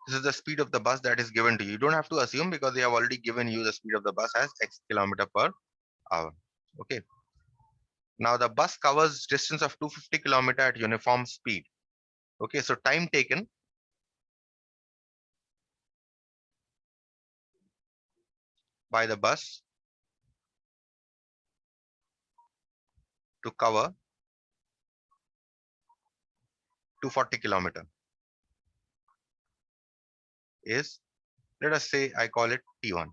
This is the speed of the bus that is given to you. You don't have to assume because they have already given you the speed of the bus as x kilometer per hour. Okay. Now the bus covers distance of 250 kilometer at uniform speed. Okay. So time taken by the bus to cover 240 kilometer is, let us say I call it T1,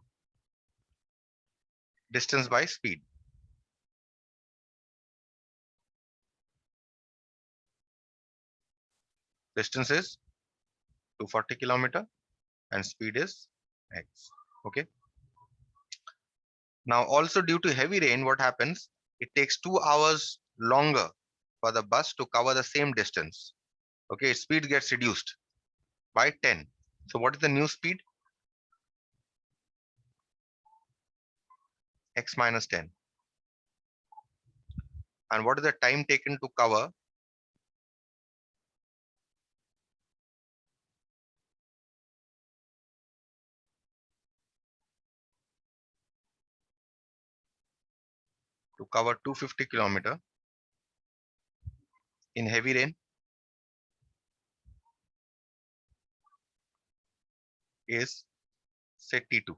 distance by speed. Distance is 240 kilometer and speed is x. Okay. Now also due to heavy rain, what happens? It takes 2 hours longer for the bus to cover the same distance. Okay, its speed gets reduced by 10. So what is the new speed? X minus 10. And what is the time taken to cover? To cover 250 kilometer in heavy rain is, say, T2.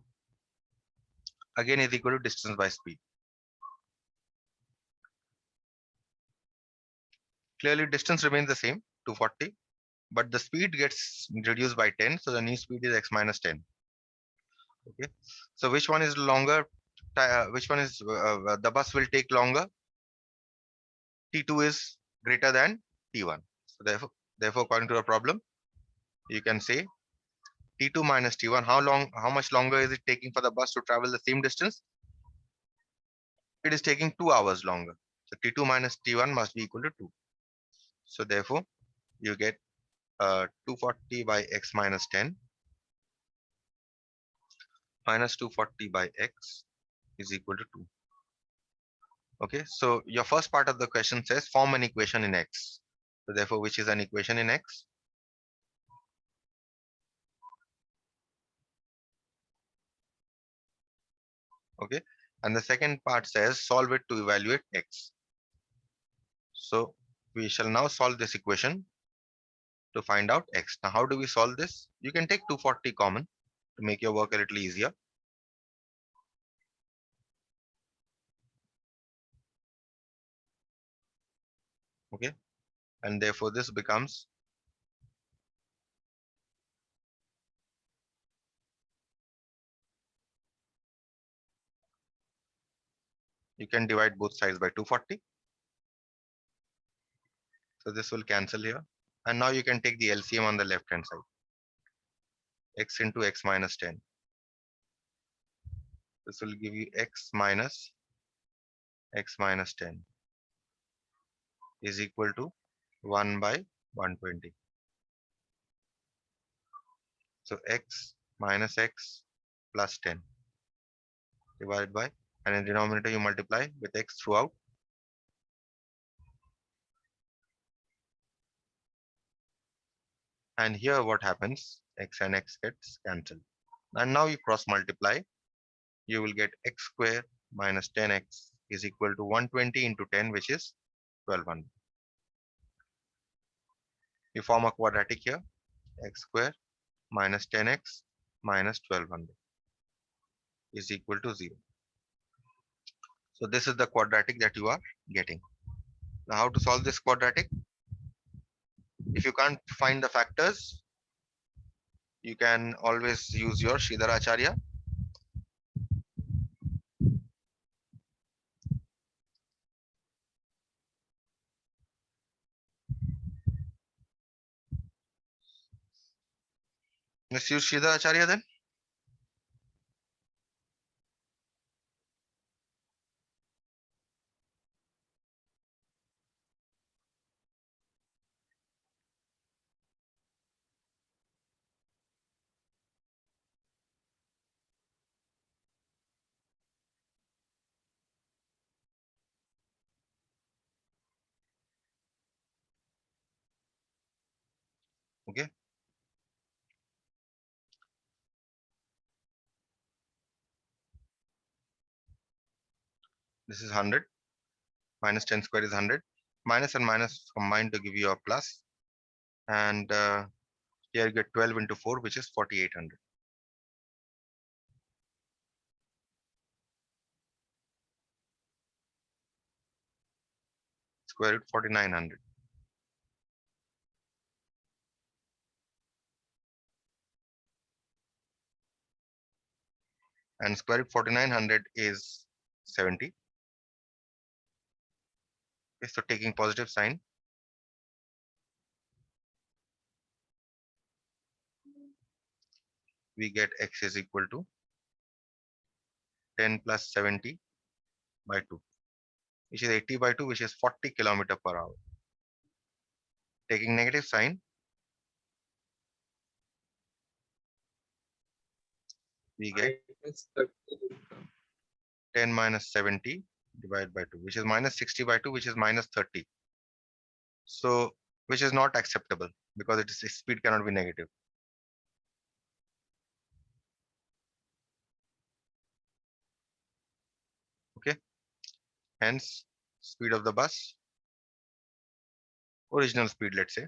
Again is equal to distance by speed. Clearly distance remains the same, 240, but the speed gets reduced by 10. So the new speed is x minus 10. Okay. So which one is longer? Which one is the bus will take longer? T2 is greater than T1. So therefore, according to the problem, you can say T2 minus T1. How much longer is it taking for the bus to travel the same distance? It is taking 2 hours longer. So T2 minus T1 must be equal to 2. So therefore, you get 240 by x minus 10 minus 240 by x is equal to 2. Okay, so your first part of the question says form an equation in x. So therefore, which is an equation in x? Okay, and the second part says solve it to evaluate x. So we shall now solve this equation to find out x. Now, how do we solve this? You can take 240 common to make your work a little easier. Okay, and therefore this becomes, you can divide both sides by 240. So this will cancel here. And now you can take the LCM on the left hand side. X into x minus 10. This will give you x minus 10 is equal to 1 by 120. So x minus x plus 10 divided by, and in denominator you multiply with x throughout. And here what happens? X and x gets cancelled. And now you cross multiply. You will get x square minus 10x is equal to 120 into 10, which is 1200. You form a quadratic here. X square minus 10x minus 1200 is equal to 0. So this is the quadratic that you are getting. Now how to solve this quadratic? If you can't find the factors, you can always use your Sridhar Acharya. Let's use Sridhar Acharya then. Okay. This is 100. Minus 10 square is 100. Minus and minus combined to give you a plus. And here you get 12 into 4, which is 4800. Square root 4900. And square root 4900 is 70. Okay, so taking positive sign, we get x is equal to 10 plus 70 by 2, which is 80 by 2, which is 40 kilometer per hour. Taking negative sign, we get 10 minus 70 divided by 2, which is minus 60 by 2, which is minus 30. So, which is not acceptable because its speed cannot be negative. Okay. Hence, speed of the bus, original speed, let's say,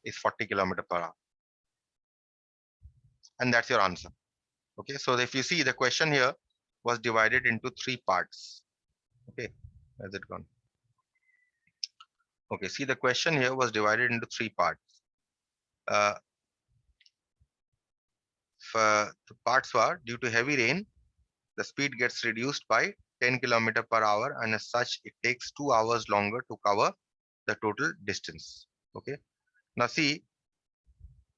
is 40 kilometer per hour. And that's your answer. Okay. So if you see, the question here was divided into 3 parts. Okay. Where's it gone? Okay. See, the question here was divided into 3 parts. The parts were, due to heavy rain, the speed gets reduced by 10 kilometer per hour, and as such, it takes 2 hours longer to cover the total distance. Okay. Now see,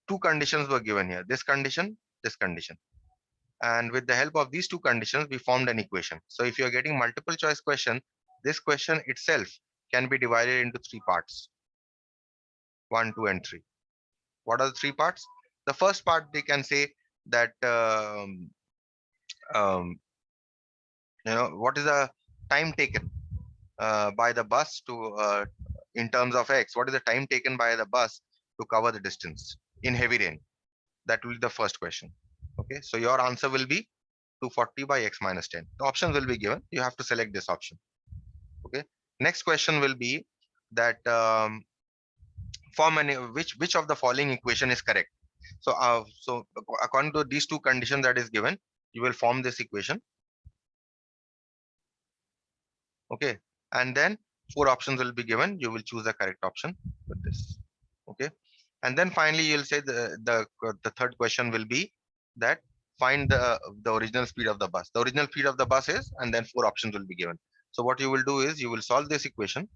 2 conditions were given here. This condition, this condition. And with the help of these 2 conditions, we formed an equation. So if you're getting multiple choice question, this question itself can be divided into 3 parts. 1, 2, and 3. What are the 3 parts? The first part, they can say that um, what is the time taken by the bus to in terms of x, what is the time taken by the bus to cover the distance in heavy rain? That will be the first question. Okay, so your answer will be 240 by x minus 10. The options will be given, you have to select this option. Okay, next question will be that form an which of the following equation is correct. So according to these 2 conditions that is given, you will form this equation. Okay, and then 4 options will be given, you will choose the correct option with this. Okay, and then finally you'll say the third question will be that find the original speed of the bus. The original speed of the bus is, and then 4 options will be given. So what you will do is, you will solve this equation,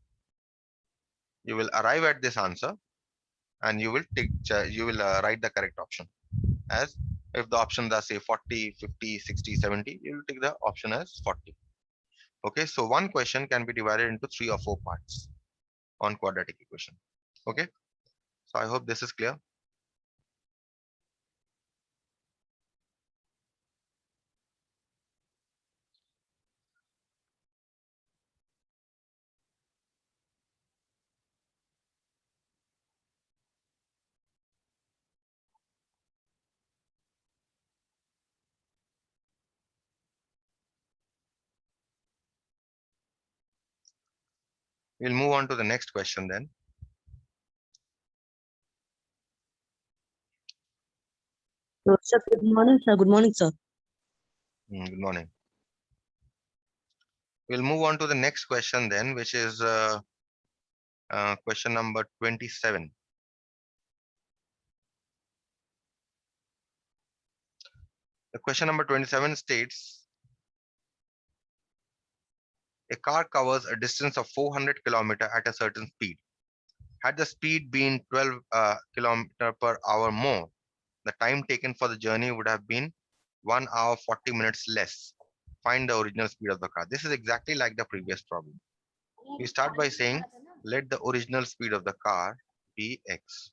you will arrive at this answer, and you will take write the correct option as, if the options are say 40, 50, 60, 70, you will take the option as 40. Okay, so one question can be divided into 3 or 4 parts on quadratic equation. Okay, so I hope this is clear. We'll move on to the next question then. Sir, good morning, sir. Good morning, sir. Good morning. We'll move on to the next question then, which is question number 27. The question number 27 states, a car covers a distance of 400 kilometer at a certain speed. Had the speed been 12 kilometer per hour more, the time taken for the journey would have been 1 hour 40 minutes less. Find the original speed of the car. This is exactly like the previous problem. We start by saying, let the original speed of the car be x.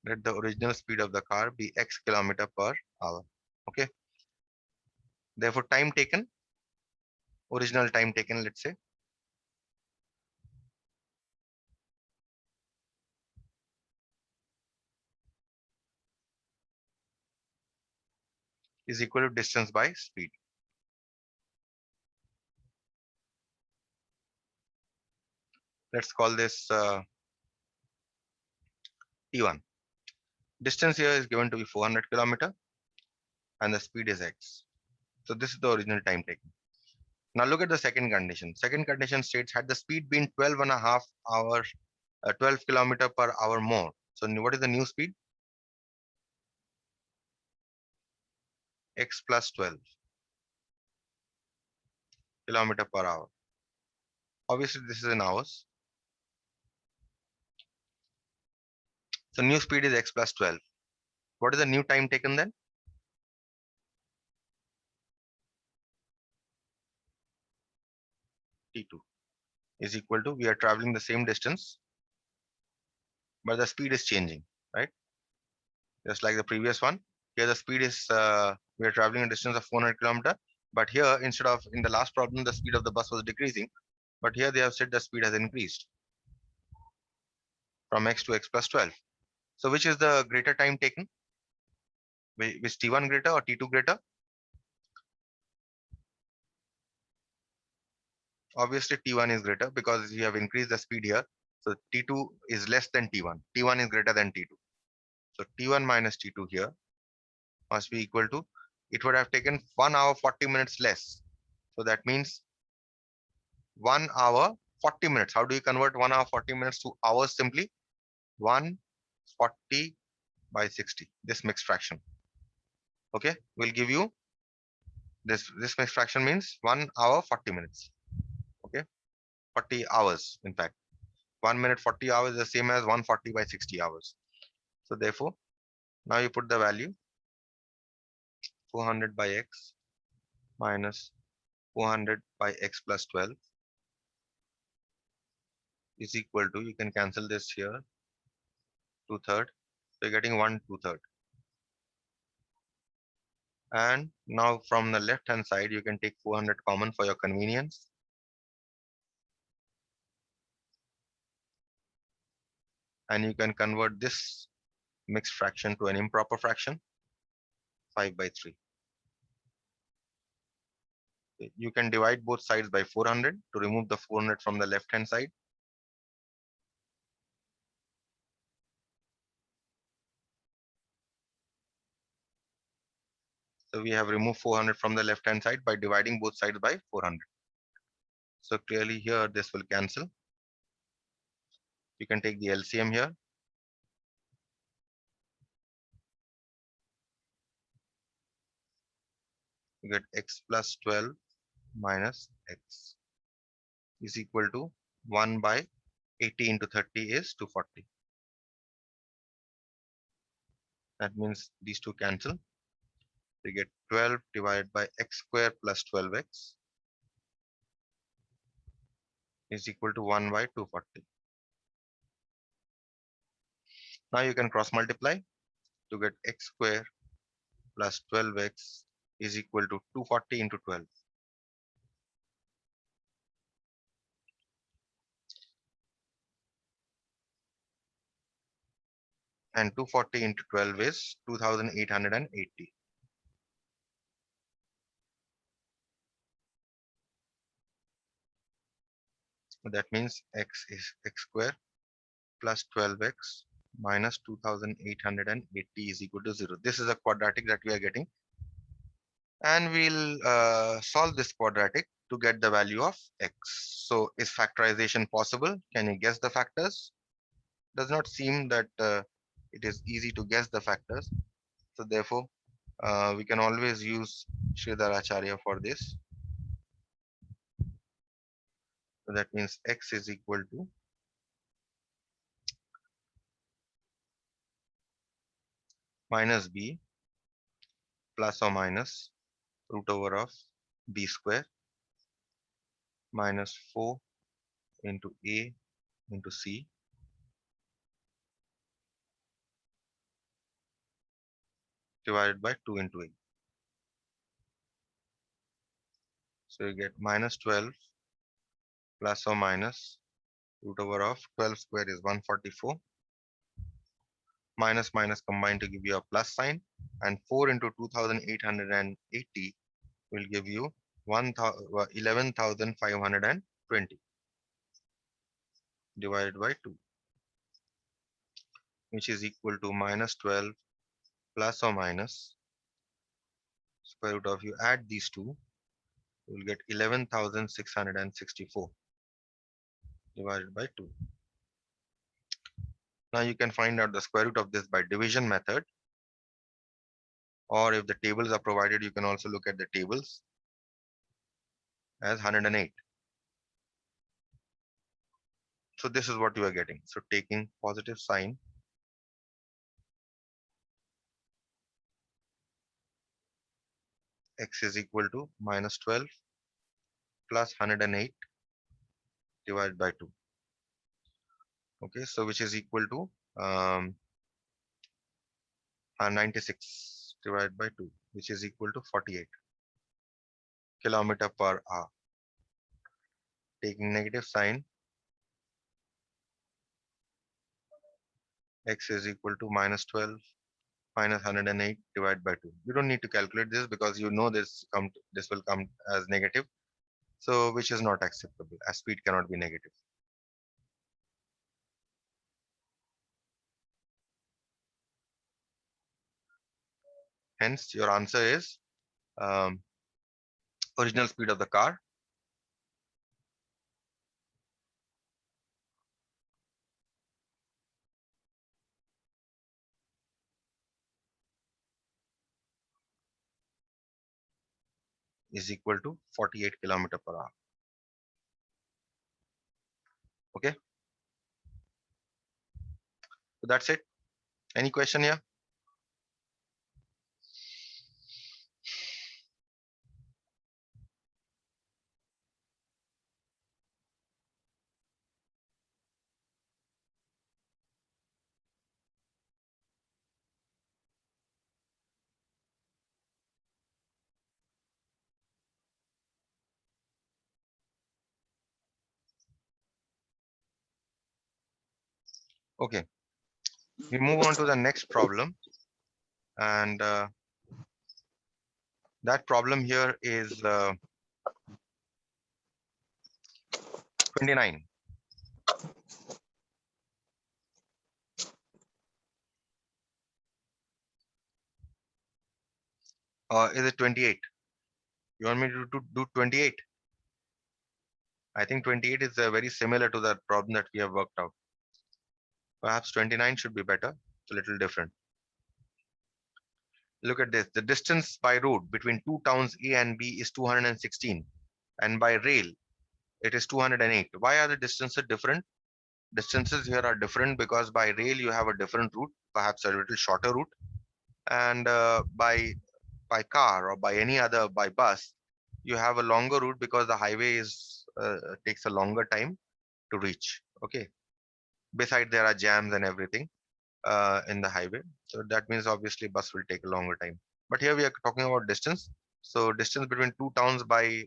let the original speed of the car be x kilometer per hour. Okay. Therefore, time taken, original time taken, let's say, is equal to distance by speed. Let's call this T1. Distance here is given to be 400 kilometer and the speed is x. So this is the original time taken. Now look at the second condition. Second condition states, had the speed been 12 and a half hours, 12 kilometer per hour more. So what is the new speed? X plus 12 kilometer per hour. Obviously this is in hours. So new speed is x plus 12. What is the new time taken then? T2 is equal to, we are traveling the same distance, but the speed is changing, right? Just like the previous one. Here the speed is, we are traveling a distance of 400 kilometer, but here instead of, in the last problem, the speed of the bus was decreasing, but here they have said the speed has increased from x to x plus 12. So which is the greater time taken? Is T1 greater or T2 greater? Obviously T1 is greater because you have increased the speed here. So T2 is less than T1. T1 is greater than T2. So T1 minus T2 here must be equal to, it would have taken 1 hour 40 minutes less. So that means 1 hour 40 minutes. How do you convert 1 hour 40 minutes to hours? Simply 140 by 60, this mixed fraction. Okay, we'll give you this mixed fraction means 1 hour 40 minutes. Okay, 40 hours in fact. 1 minute 40 hours is the same as 140 by 60 hours. So therefore, now you put the value 400 by x minus 400 by x plus 12 is equal to, you can cancel this here, 2/3. So you're getting 1/2. And now from the left hand side, you can take 400 common for your convenience. And you can convert this mixed fraction to an improper fraction, 5 by 3. You can divide both sides by 400 to remove the 400 from the left hand side. So we have removed 400 from the left hand side by dividing both sides by 400. So clearly here this will cancel. You can take the LCM here. You get x plus 12 minus x is equal to 1 by 80 into 30 is 240. That means these two cancel. We get 12 divided by x square plus 12x is equal to 1 by 240. Now you can cross multiply to get x square plus 12x is equal to 240 into 12. And 240 into 12 is 2880. That means x is x square plus 12x minus 2880 is equal to 0. This is a quadratic that we are getting. And we'll solve this quadratic to get the value of x. So is factorization possible? Can you guess the factors? Does not seem that it is easy to guess the factors. So therefore, we can always use Sridhar Acharya for this. So that means x is equal to minus b plus or minus root over of b square minus 4 into a into c divided by 2 into 8. So you get minus 12 plus or minus root over of 12 square is 144. Minus minus combined to give you a plus sign, and 4 into 2880 will give you 11,520 divided by 2, which is equal to minus 12 plus or minus square root of, you add these two, you will get 11,664 divided by 2. Now you can find out the square root of this by division method, or if the tables are provided, you can also look at the tables as 108. So this is what you are getting. So taking positive sign, x is equal to minus 12 plus 108 divided by 2. Okay, so which is equal to 96 divided by 2, which is equal to 48 kilometer per hour. Taking negative sign, x is equal to minus 12 minus 108 divided by 2. You don't need to calculate this because you know this will come as negative. So which is not acceptable, as speed cannot be negative. Hence your answer is original speed of the car is equal to 48 kilometer per hour. Okay, so that's it. Any question here? Okay, we move on to the next problem, and that problem here is 29. Is it 28? You want me to do 28? I think 28 is very similar to that problem that we have worked out. Perhaps 29 should be better. It's a little different. Look at this. The distance by road between two towns A and B is 216, and by rail it is 208. Why are the distances different? Distances here are different because by rail you have a different route, perhaps a little shorter route, and by car or by any other, by bus, you have a longer route because the highway is takes a longer time to reach. Okay, beside there are jams and everything in the highway, so that means obviously bus will take a longer time. But here we are talking about distance. So distance between two towns by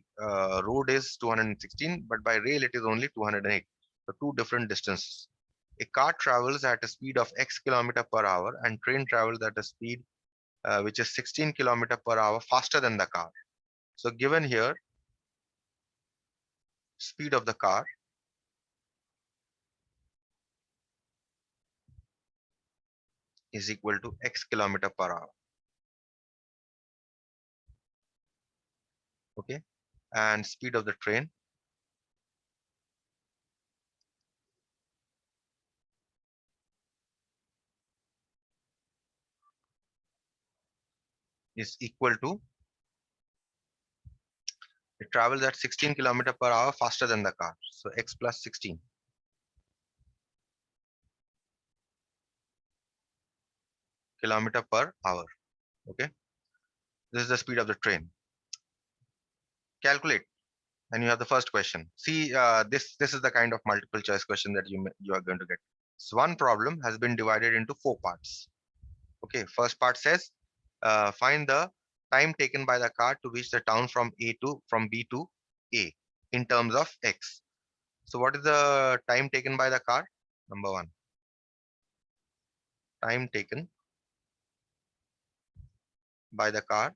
road is 216, but by rail it is only 208. So two different distances. A car travels at a speed of x kilometer per hour, and train travels at a speed which is 16 kilometer per hour faster than the car. So given here, speed of the car is equal to x kilometer per hour. Okay, and speed of the train is equal to, it travels at 16 kilometer per hour faster than the car. So x plus 16 kilometer per hour. Okay, this is the speed of the train. Calculate, and you have the first question. See, this is the kind of multiple choice question that you are going to get. So one problem has been divided into 4 parts. Okay, first part says find the time taken by the car to reach the town from B to A in terms of X. So what is the time taken by the car? Number one, time taken by the car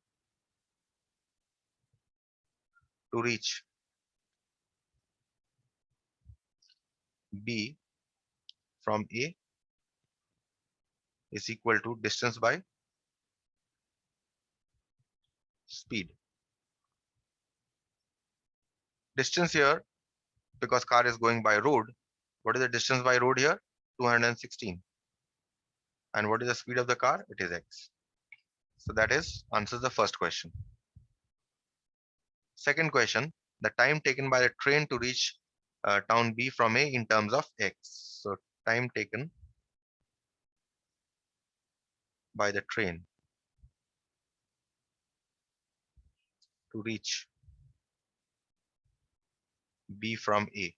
to reach B from A is equal to distance by speed. Distance here, because car is going by road, what is the distance by road here? 216. And what is the speed of the car? It is X. So that is answers the first question. Second question, the time taken by the train to reach town B from A in terms of X. So time taken by the train to reach B from A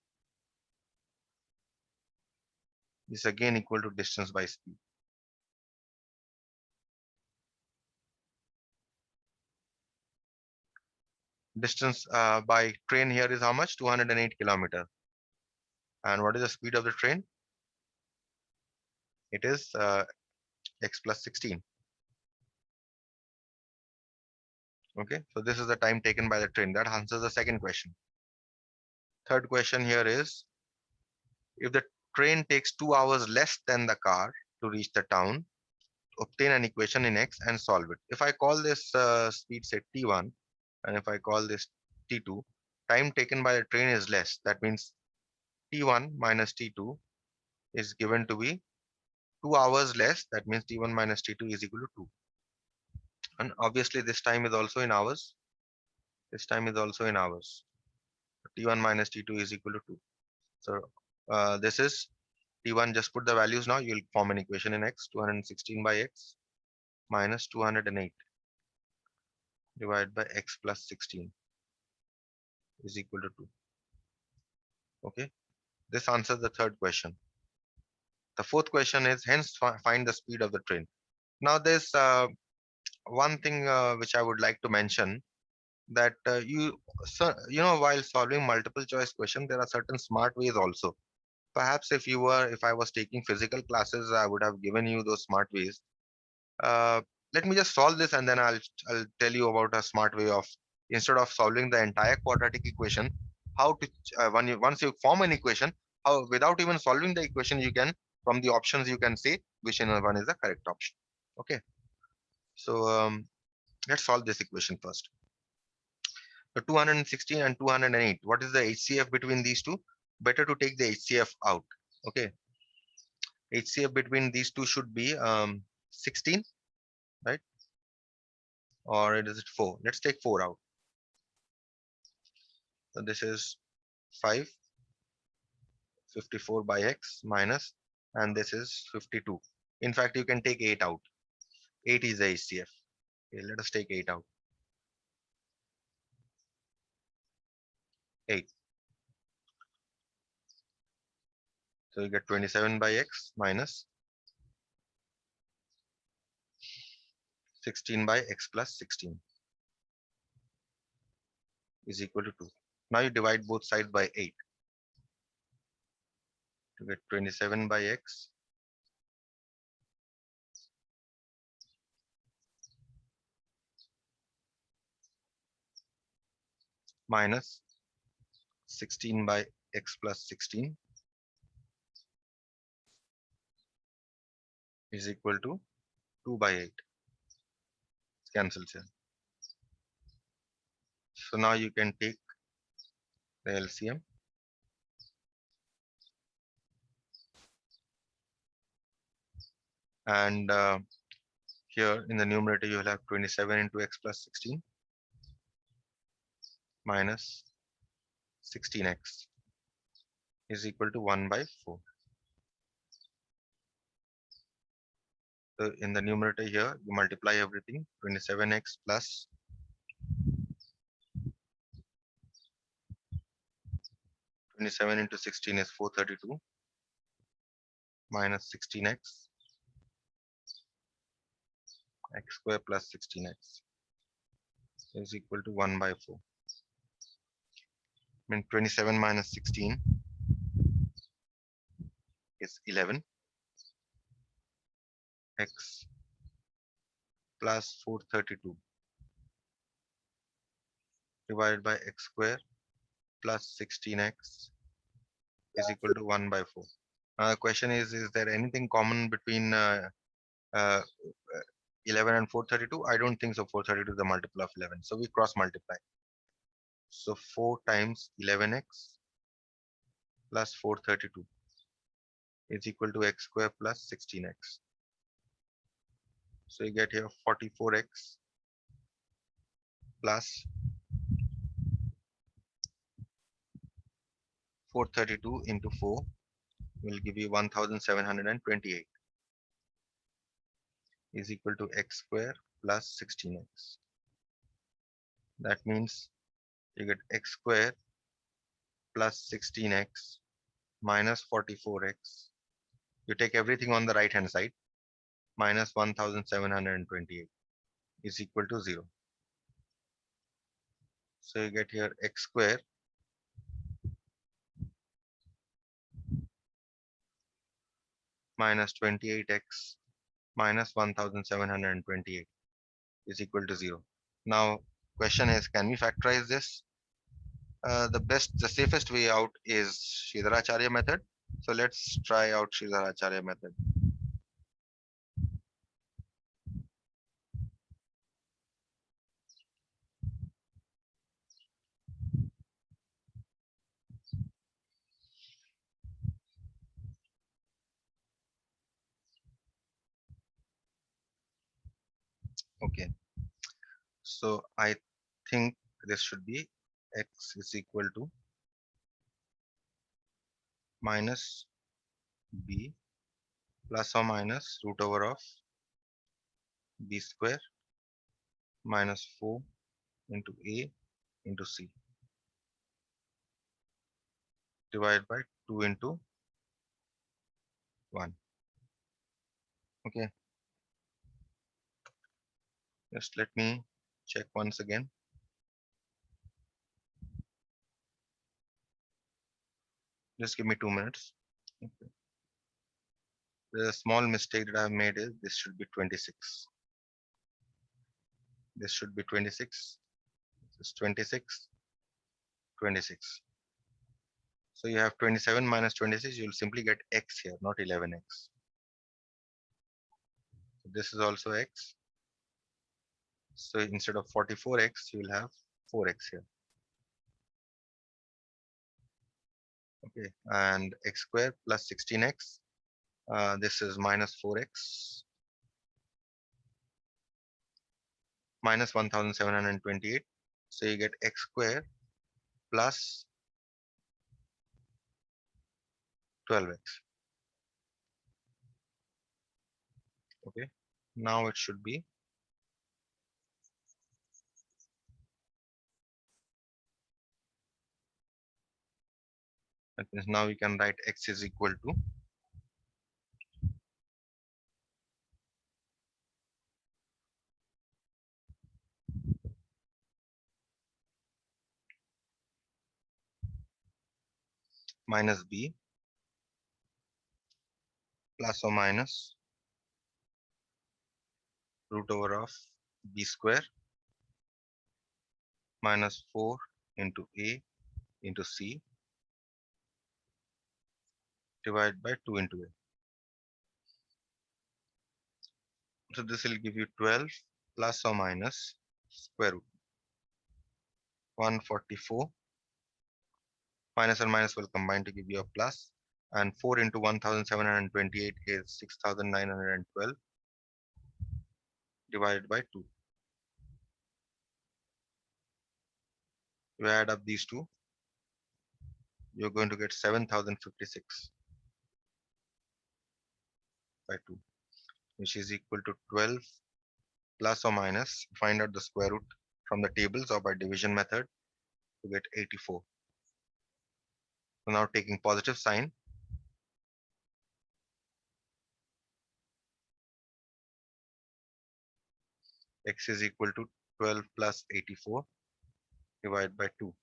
is again equal to distance by speed. Distance by train here is how much? 208 kilometer. And what is the speed of the train? It is X plus 16. Okay, so this is the time taken by the train. That answers the second question. Third question here is, if the train takes 2 hours less than the car to reach the town, obtain an equation in X and solve it. If I call this speed say T1 and if I call this T2, time taken by the train is less. That means T1 minus T2 is given to be 2 hours less. That means T1 minus T2 is equal to 2. And obviously this time is also in hours. This time is also in hours. T1 minus T2 is equal to 2. So this is T1, just put the values now, you'll form an equation in X, 216 by X minus 208 divided by X plus 16 is equal to 2. Okay, this answers the third question. The fourth question is, hence find the speed of the train. Now there's one thing which I would like to mention, that while solving multiple choice question, there are certain smart ways also. Perhaps if I was taking physical classes, I would have given you those smart ways. Uh, Let me just solve this and then I'll tell you about a smart way of, instead of solving the entire quadratic equation, how to once you form an equation, how without even solving the equation, you can, from the options you can say which one is the correct option. Okay, so let's solve this equation first. So 216 and 208, what is the HCF between these two? Better to take the HCF out. Okay, HCF between these two should be 16, right? Or is it 4? Let's take 4 out. So this is 5, 54 by X minus, and this is 52. In fact, you can take 8 out. 8 is the HCF. Okay, let us take 8 out. 8. So you get 27 by X minus 16 by X plus 16 is equal to 2. Now you divide both sides by 8 to get 27 by X minus 16 by X plus 16 is equal to 2 by 8. It cancels here. So now you can take the LCM. And here in the numerator, you will have 27 into X plus 16 minus 16X is equal to 1 by 4. So in the numerator here, you multiply everything, 27X plus 27 into 16 is 432 minus 16X x square plus 16x is equal to 1 by 4. I mean 27 minus 16 is 11. X plus 432 divided by x square plus 16x is equal to 1 by 4. Now the question is there anything common between uh, 11 and 432? I don't think so. 432 is the multiple of 11. So we cross multiply. So 4 times 11x plus 432 is equal to x square plus 16x. So you get here 44x plus 432 into 4 will give you 1728 is equal to x square plus 16x. That means you get x square plus 16x minus 44x. You take everything on the right hand side, minus 1728 is equal to 0. So you get here x square minus 28x minus 1728 is equal to 0. Now question is, can we factorize this? The safest way out is Sridharacharya method. So let's try out Sridharacharya method. Okay, so I think this should be x is equal to minus b plus or minus root over of b square minus 4 into a into c divided by 2 into 1. Okay, just let me check once again. Just give me 2 minutes. Okay. The small mistake that I have made is this should be 26. This should be 26. This is 26, 26. So you have 27 minus 26, you will simply get x here, not 11x. So this is also x. So instead of 44x, you will have 4x here. Okay, and x square plus 16x. This is minus 4x minus 1728. So you get x square plus 12x. Okay, now it should be that means now we can write x is equal to minus b plus or minus root over of b square minus 4 into a into c divided by 2 into a. So this will give you 12 plus or minus square root 144. Minus and minus will combine to give you a plus, and 4 into 1728 is 6912 divided by 2. You add up these two, you're going to get 7056 by 2, which is equal to 12 plus or minus, find out the square root from the tables or by division method to get 84. So now taking positive sign, X is equal to 12 plus 84 divided by 2,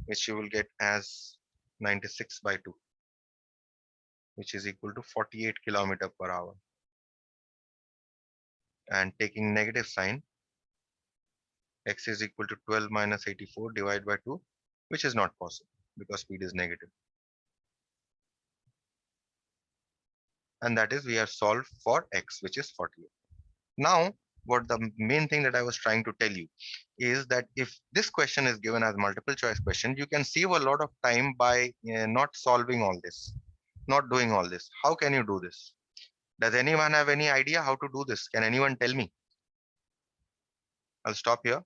which you will get as 96 by 2, which is equal to 48 kilometer per hour. And taking negative sign, X is equal to 12 minus 84 divided by 2, which is not possible because speed is negative. And that is we have solved for X, which is 48. Now, what the main thing that I was trying to tell you is that if this question is given as multiple choice question, you can save a lot of time by not solving all this, not doing all this. How can you do this? Does anyone have any idea how to do this? Can anyone tell me? I'll stop here.